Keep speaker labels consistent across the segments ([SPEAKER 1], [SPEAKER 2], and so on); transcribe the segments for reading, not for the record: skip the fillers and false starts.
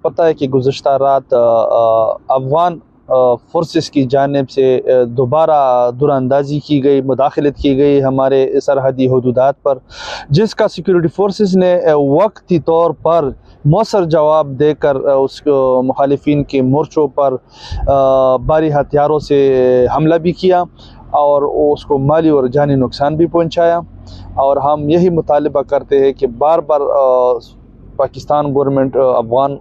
[SPEAKER 1] پتہ ہے کہ گزشتہ رات افغان فورسز کی جانب سے دوبارہ دور اندازی کی گئی، مداخلت کی گئی ہمارے سرحدی حدودات پر، جس کا سیکورٹی فورسز نے وقتی طور پر مؤثر جواب دے کر اس مخالفین کے مورچوں پر بھاری ہتھیاروں سے حملہ بھی کیا اور اس کو مالی اور جانی نقصان بھی پہنچایا۔ اور ہم یہی مطالبہ کرتے ہیں کہ بار بار پاکستان گورنمنٹ افغان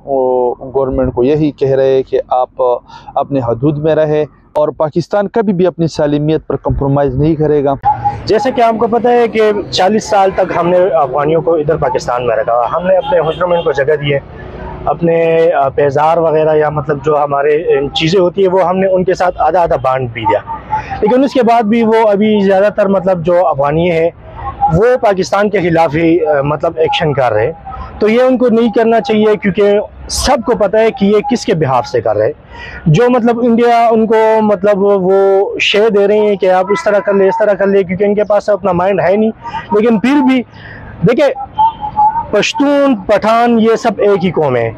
[SPEAKER 1] گورنمنٹ کو یہی کہہ رہے ہیں کہ آپ اپنے حدود میں رہے، اور پاکستان کبھی بھی اپنی سالمیت پر کمپرومائز نہیں کرے گا۔
[SPEAKER 2] جیسے کہ آپ کو پتہ ہے کہ 40 سال تک ہم نے افغانیوں کو ادھر پاکستان میں رکھا، ہم نے اپنے حجروں میں ان کو جگہ دی ہے، اپنے پیزار وغیرہ یا مطلب جو ہمارے چیزیں ہوتی ہیں وہ ہم نے ان کے ساتھ آدھا آدھا بانٹ بھی دیا، لیکن اس کے بعد بھی وہ ابھی زیادہ تر مطلب جو افغانی ہیں وہ پاکستان کے خلاف ہی مطلب ایکشن کر رہے ہیں۔ تو یہ ان کو نہیں کرنا چاہیے، کیونکہ سب کو پتہ ہے کہ یہ کس کے بہاف سے کر رہے ہیں۔ جو مطلب انڈیا ان کو مطلب وہ شے دے رہے ہیں کہ آپ اس طرح کر لیں اس طرح کر لیں، کیونکہ ان کے پاس اپنا مائنڈ ہے نہیں، لیکن پھر بھی دیکھیں پشتون پٹھان یہ سب ایک ہی قوم ہے۔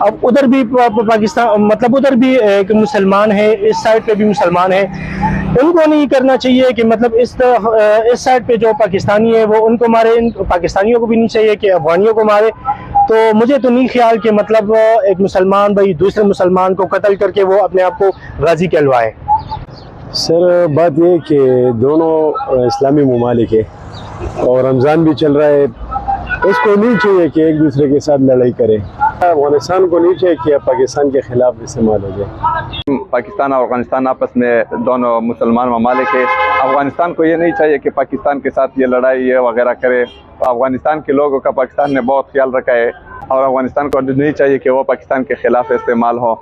[SPEAKER 2] اب ادھر بھی پاکستان مطلب ادھر بھی ایک مسلمان ہے، اس سائڈ پہ بھی مسلمان ہے، ان کو نہیں کرنا چاہیے کہ مطلب اس سائڈ پہ جو پاکستانی ہے وہ ان کو مارے، ان پاکستانیوں کو بھی نہیں چاہیے کہ افغانیوں کو مارے۔ تو مجھے تو نہیں خیال کہ مطلب ایک مسلمان بھائی دوسرے مسلمان کو قتل کر کے وہ اپنے آپ کو غازی کہلوائے۔
[SPEAKER 3] سر بات یہ کہ دونوں اسلامی ممالک ہے اور رمضان بھی چل رہا ہے، اس کو نہیں چاہیے کہ ایک دوسرے کے ساتھ لڑائی کرے۔ افغانستان کو نہیں چاہیے کہ پاکستان کے خلاف استعمال ہو جائے۔
[SPEAKER 4] پاکستان اور افغانستان آپس میں دونوں مسلمان ممالک ہیں، افغانستان کو یہ نہیں چاہیے کہ پاکستان کے ساتھ یہ لڑائی وغیرہ کرے۔ افغانستان کے لوگوں کا پاکستان نے بہت خیال رکھا ہے، اور افغانستان کو نہیں چاہیے کہ وہ پاکستان کے خلاف استعمال ہو۔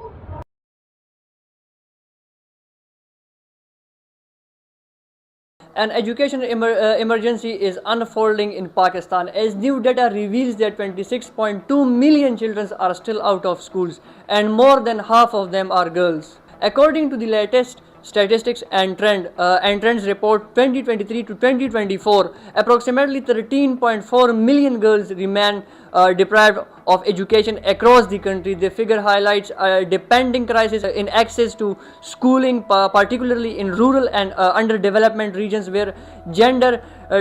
[SPEAKER 5] An education emergency is unfolding in Pakistan as new data reveals that 26.2 million children are still out of schools and more than half of them are girls. According to the latest Statistics and Trends report 2023 to 2024, approximately 13.4 million girls remain deprived of education across the country. The figure highlights a depending crisis in access to schooling, particularly in rural and underdeveloped regions where gender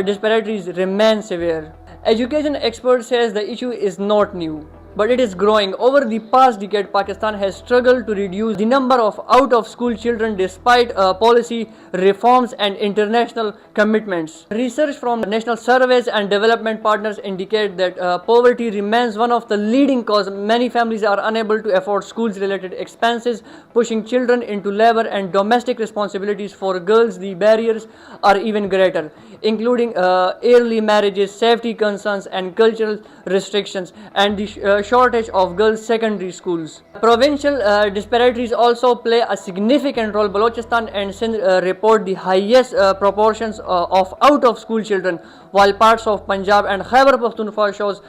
[SPEAKER 5] disparities remain severe. Education experts says the issue is not new, but it is growing. Over the past decade, Pakistan has struggled to reduce the number of out-of-school children despite policy reforms and international commitments. Research from national surveys and development partners indicate that poverty remains one of the leading causes. Many families are unable to afford schools-related expenses, pushing children into labor and domestic responsibilities. For girls, the barriers are even greater, including early marriages, safety concerns, and cultural restrictions, and the shortage of girls' secondary schools. Provincial disparities also play a significant role. Balochistan and Sindh report the highest proportions of out-of-school children, while parts of Punjab and Khyber Pakhtunkhwa shows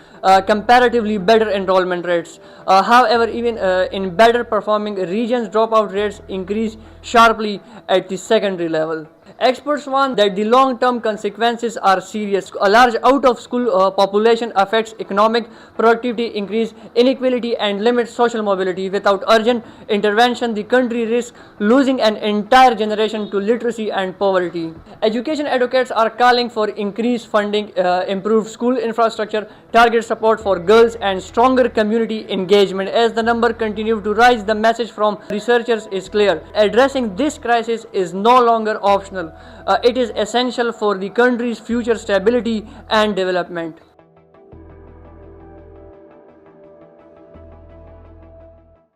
[SPEAKER 5] comparatively better enrollment rates. However, even in better performing regions, dropout rates increase sharply at the secondary level. Experts warn that the long-term consequences are serious. A large out-of-school population affects economic productivity, increase inequality, and limits social mobility. Without urgent intervention, the country risks losing an entire generation to literacy and poverty. Education advocates are calling for increased funding, improved school infrastructure, target support for girls, and stronger community engagement. As the number continues to rise, the message from researchers is clear. Addressing this crisis is no longer optional. It is essential for the country's future stability and development.